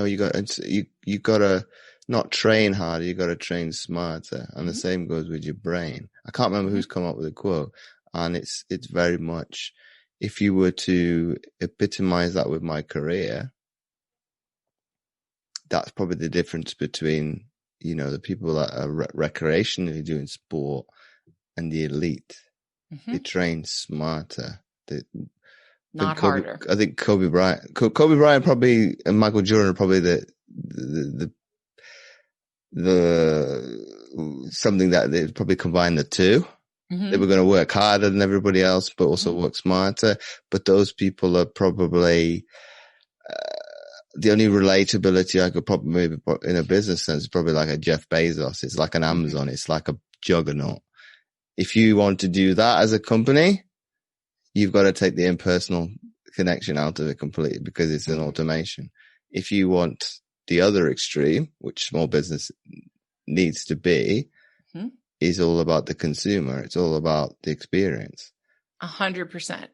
gotta not train harder, you gotta train smarter. And the same goes with your brain. I can't remember who's come up with the quote. And it's very much, if you were to epitomize that with my career, that's probably the difference between, the people that are recreationally doing sport and the elite. They train smarter. Not harder. I think Kobe Bryant probably, and Michael Jordan are probably the something that they probably combine the two. Mm-hmm. They were going to work harder than everybody else, but also work smarter. But those people are probably the only relatability I could probably maybe put in a business sense is probably like a Jeff Bezos. It's like an Amazon. It's like a juggernaut. If you want to do that as a company, you've got to take the impersonal connection out of it completely because it's an automation. If you want the other extreme, which small business needs to be, is all about the consumer. It's all about the experience. 100%.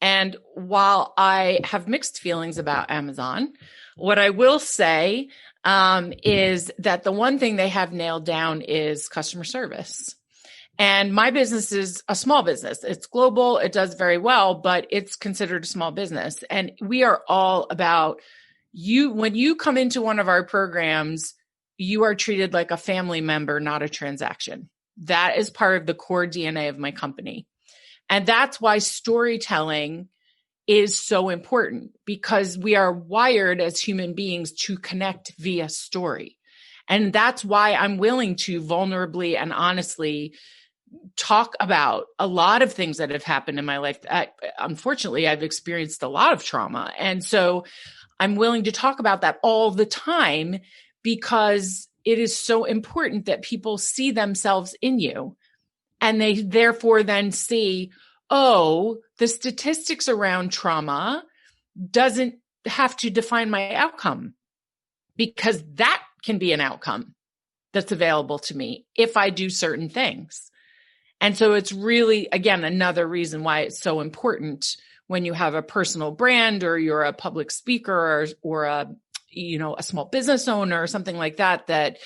And while I have mixed feelings about Amazon, what I will say is that the one thing they have nailed down is customer service. And my business is a small business. It's global. It does very well, but it's considered a small business. And we are all about you. When you come into one of our programs, you are treated like a family member, not a transaction. That is part of the core DNA of my company. And that's why storytelling is so important, because we are wired as human beings to connect via story. And that's why I'm willing to vulnerably and honestly talk about a lot of things that have happened in my life. Unfortunately, I've experienced a lot of trauma. And so I'm willing to talk about that all the time because it is so important that people see themselves in you. And they therefore then see, oh, the statistics around trauma doesn't have to define my outcome, because that can be an outcome that's available to me if I do certain things. And so it's really, again, another reason why it's so important when you have a personal brand or you're a public speaker or a small business owner or something like that, that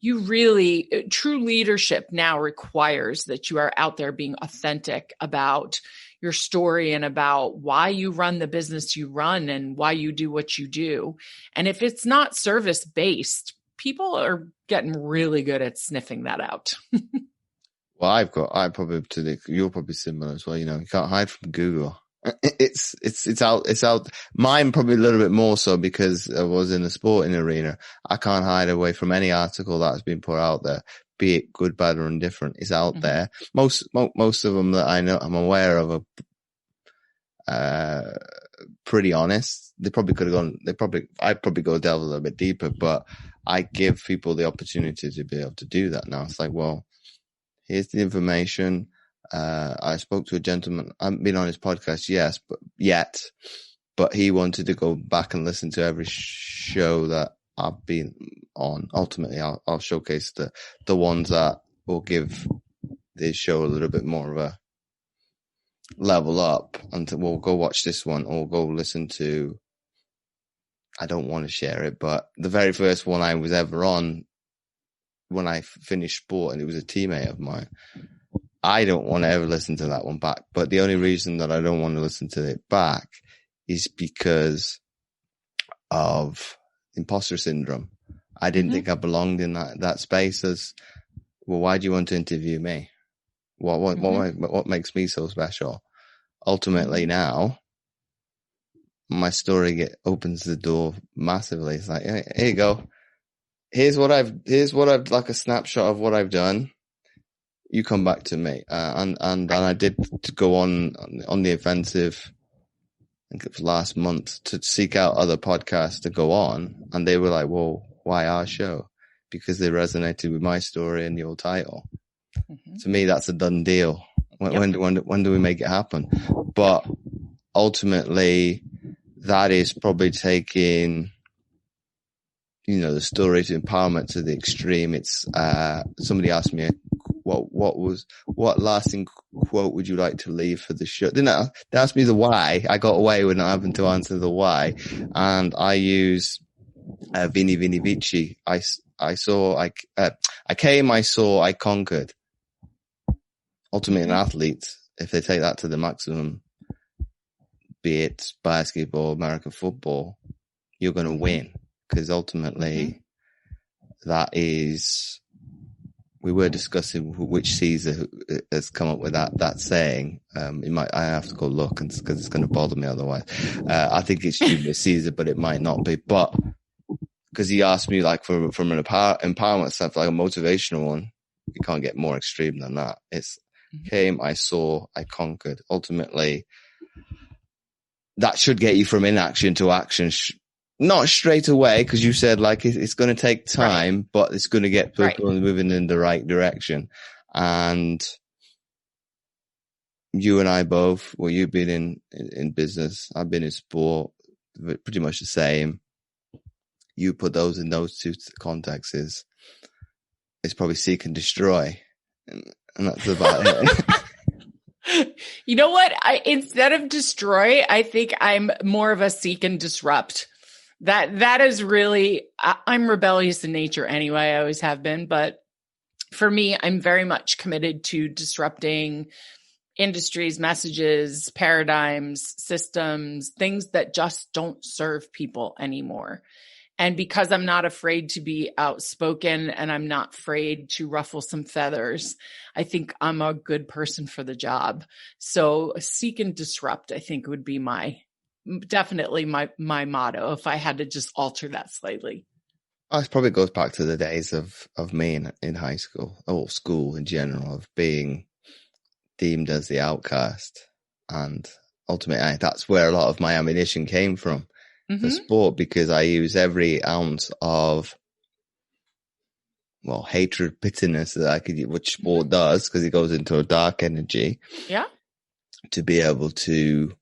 you really, true leadership now requires that you are out there being authentic about your story and about why you run the business you run and why you do what you do. And if it's not service-based, people are getting really good at sniffing that out. Well, you're probably similar as well. You can't hide from Google. It's out. Mine probably a little bit more so because I was in the sporting arena. I can't hide away from any article that's been put out there, be it good, bad, or indifferent. It's out there. Most of them that I know, I'm aware of, are pretty honest. I'd probably go delve a little bit deeper, but I give people the opportunity to be able to do that now. It's like, well, here's the information. I spoke to a gentleman. I haven't been on his podcast but he wanted to go back and listen to every show that I've been on. Ultimately, I'll showcase the ones that will give this show a little bit more of a level up, and we'll go watch this one or go listen to. I don't want to share it, but the very first one I was ever on when I finished sport, and it was a teammate of mine. I don't want to ever listen to that one back. But the only reason that I don't want to listen to it back is because of imposter syndrome. I didn't think I belonged in that space as, well, why do you want to interview me? What makes me so special? Ultimately now, my story opens the door massively. It's like, hey, here you go. Here's what I've like a snapshot of what I've done. You come back to me. And I did go on the offensive, I think it was last month, to seek out other podcasts to go on. And they were like, well, why our show? Because they resonated with my story and your title. To me, that's a done deal. When do we make it happen? But ultimately, that is probably taking, the story to empowerment to the extreme. It's, somebody asked me, what lasting quote would you like to leave for the show? They asked me the why. I got away with not having to answer the why. And I use, Vini Vini Vici. I came, I saw, I conquered. Ultimately, an athlete, if they take that to the maximum, be it basketball, American football, you're going to win. Because ultimately, that is, we were discussing which Caesar has come up with that saying. I have to go look because it's going to bother me otherwise. I think it's Julius Caesar, but it might not be. But because he asked me, like, from an empowerment stuff, like a motivational one, you can't get more extreme than that. It's came, I saw, I conquered. Ultimately, that should get you from inaction to action. Not straight away, because you said like it's going to take time, right, but it's going to get people moving in the right direction. And you and I both, well, you've been in business, I've been in sport, pretty much the same. You put those in those two contexts, it's probably seek and destroy. And that's about it. You know what? Instead of destroy, I think I'm more of a seek and disrupt. That is really, I'm rebellious in nature anyway. I always have been, but for me, I'm very much committed to disrupting industries, messages, paradigms, systems, things that just don't serve people anymore. And because I'm not afraid to be outspoken and I'm not afraid to ruffle some feathers, I think I'm a good person for the job. So seek and disrupt, I think, would be definitely my motto if I had to just alter that slightly. Oh, it probably goes back to the days of me in high school, or school in general, of being deemed as the outcast. And ultimately, that's where a lot of my ammunition came from for sport, because I use every ounce of, well, hatred, bitterness that I could, which sport does, because it goes into a dark energy. Yeah. To be able to,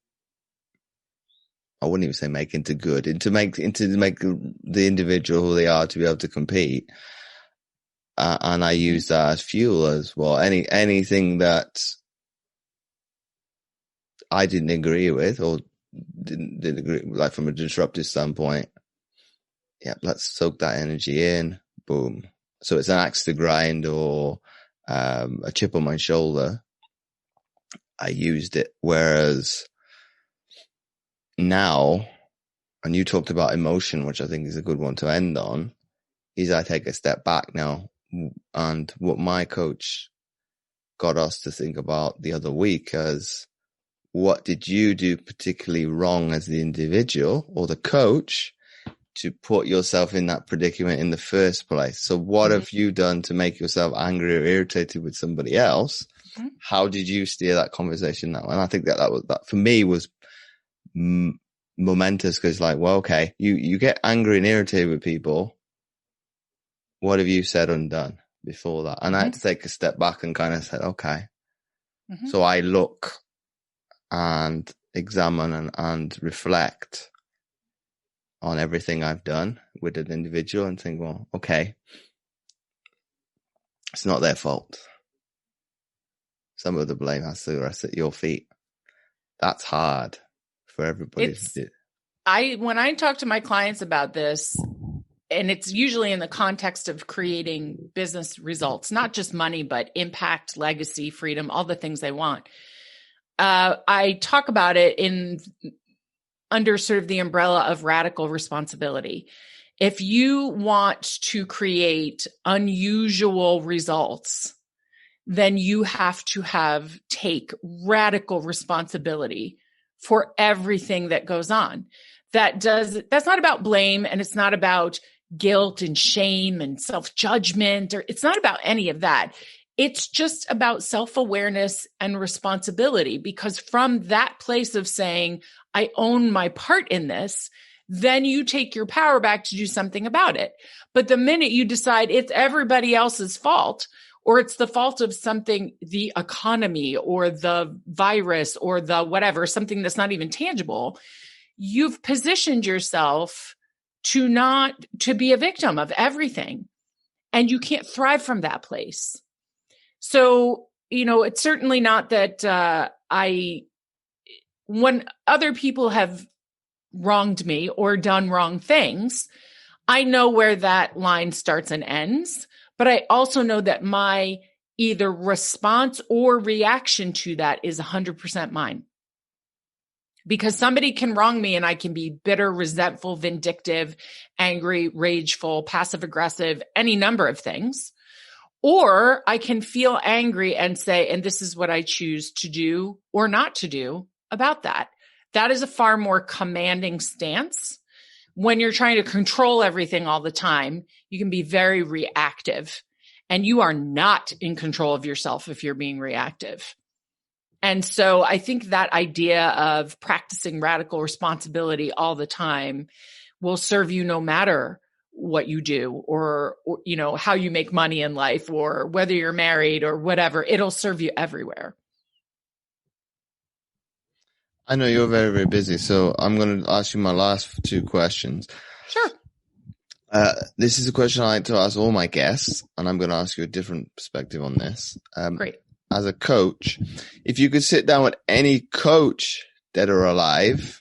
I wouldn't even say make into good, to make the individual who they are to be able to compete. And I use that as fuel as well. Anything that I didn't agree with or didn't agree, like from a disruptive standpoint, yeah, let's soak that energy in. Boom. So it's an axe to grind or a chip on my shoulder. I used it. Whereas now, and you talked about emotion, which I think is a good one to end on, is I take a step back now. And what my coach got us to think about the other week as, what did you do particularly wrong as the individual or the coach to put yourself in that predicament in the first place? So what have you done to make yourself angry or irritated with somebody else? How did you steer that conversation now? And I think that for me was momentous, because like, well, okay, you get angry and irritated with people. What have you said and done before that? And I had to take a step back and kind of said, okay. So I look and examine and reflect on everything I've done with an individual and think, well, okay, it's not their fault. Some of the blame has to rest at your feet. That's hard for everybody to do. When I talk to my clients about this, and it's usually in the context of creating business results, not just money, but impact, legacy, freedom, all the things they want. I talk about it under sort of the umbrella of radical responsibility. If you want to create unusual results, then you have to take radical responsibility for everything that goes on. That's not about blame, and it's not about guilt and shame and self-judgment, or it's not about any of that. It's just about self-awareness and responsibility, because from that place of saying, I own my part in this, then you take your power back to do something about it. But the minute you decide it's everybody else's fault, or it's the fault of something, the economy or the virus or the whatever, something that's not even tangible, you've positioned yourself to be a victim of everything. And you can't thrive from that place. So, it's certainly not that when other people have wronged me or done wrong things, I know where that line starts and ends. But I also know that my either response or reaction to that is 100% mine. Because somebody can wrong me and I can be bitter, resentful, vindictive, angry, rageful, passive aggressive, any number of things. Or I can feel angry and say, and this is what I choose to do or not to do about that. That is a far more commanding stance. When you're trying to control everything all the time, you can be very reactive. And you are not in control of yourself if you're being reactive. And so I think that idea of practicing radical responsibility all the time will serve you no matter what you do or, you know, how you make money in life or whether you're married or whatever. It'll serve you everywhere. I know you're very, very busy, so I'm going to ask you my last two questions. Sure. This is a question I like to ask all my guests, and I'm going to ask you a different perspective on this. Great. As a coach, if you could sit down with any coach, dead or alive,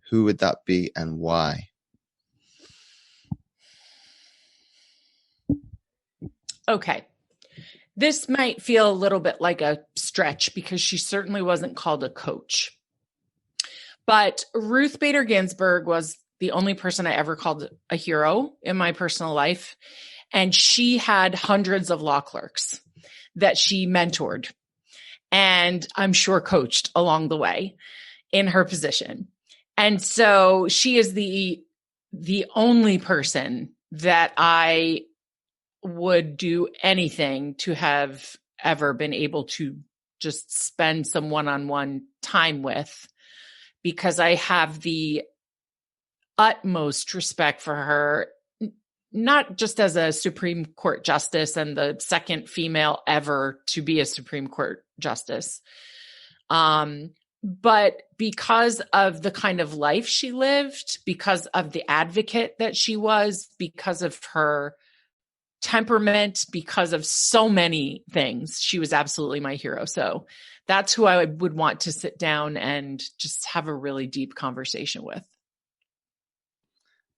who would that be and why? Okay. This might feel a little bit like a stretch because she certainly wasn't called a coach. But Ruth Bader Ginsburg was the only person I ever called a hero in my personal life. And she had hundreds of law clerks that she mentored and I'm sure coached along the way in her position. And so she is the only person that I would do anything to have ever been able to just spend some one-on-one time with, because I have the utmost respect for her, not just as a Supreme Court justice and the second female ever to be a Supreme Court justice, but because of the kind of life she lived, because of the advocate that she was, because of her temperament, because of so many things. She was absolutely my hero. So that's who I would want to sit down and just have a really deep conversation with.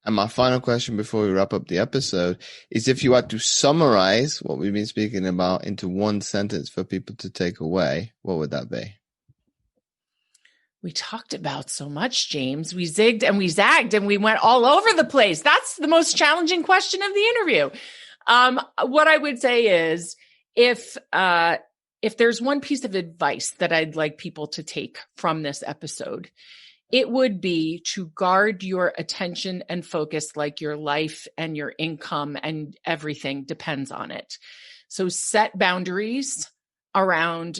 And my final question before we wrap up the episode is, if you had to summarize what we've been speaking about into one sentence for people to take away, what would that be? We talked about so much, James. We zigged and we zagged and we went all over the place. That's the most challenging question of the interview. What I would say is, if there's one piece of advice that I'd like people to take from this episode, it would be to guard your attention and focus like your life and your income and everything depends on it. So set boundaries around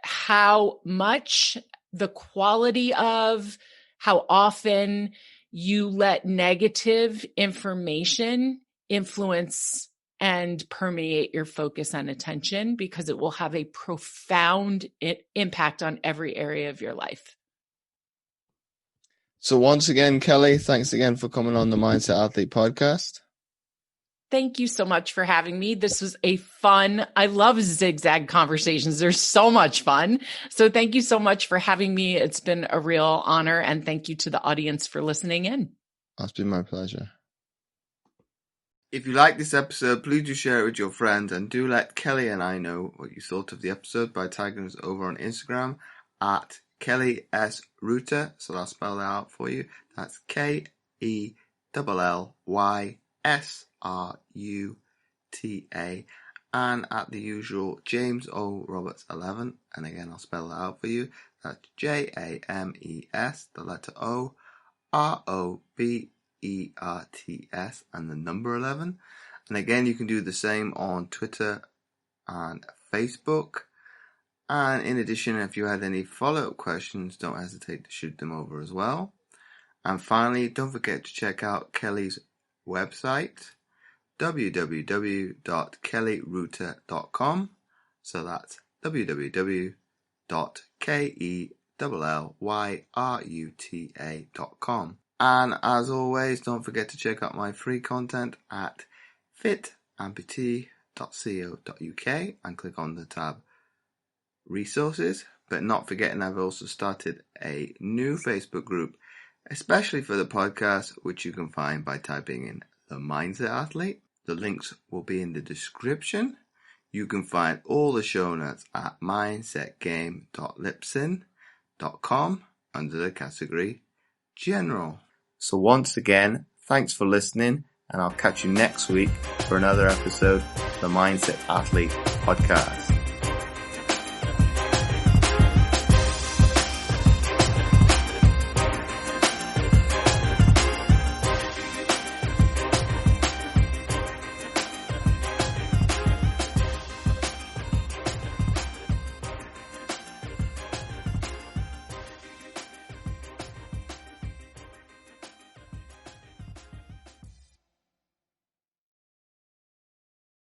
how much, the quality of, how often you let negative information influence and permeate your focus and attention, because it will have a profound impact on every area of your life. So once again, Kelly, thanks again for coming on the Mindset Athlete podcast. Thank you so much for having me. This was I love zigzag conversations. They're so much fun. So thank you so much for having me. It's been a real honor. And thank you to the audience for listening in. It's been my pleasure. If you like this episode, please do share it with your friends, and do let Kelly and I know what you thought of the episode by tagging us over on Instagram at Kelly S. Ruta. So I'll spell that out for you. That's KELLYSRUTA. And at the usual James O. Roberts 11. And again, I'll spell that out for you. That's JAMES, the letter O, ROBERTS, and the number 11. And again, you can do the same on Twitter and Facebook. And in addition, if you had any follow-up questions, don't hesitate to shoot them over as well. And finally, don't forget to check out Kelly's website, www.kellyruta.com. So that's www.kellyruta.com. And as always, don't forget to check out my free content at fitamputee.co.uk and click on the tab Resources. But not forgetting, I've also started a new Facebook group, especially for the podcast, which you can find by typing in The Mindset Athlete. The links will be in the description. You can find all the show notes at mindsetgame.libsyn.com under the category General. So once again, thanks for listening, and I'll catch you next week for another episode of the Mindset Athlete podcast.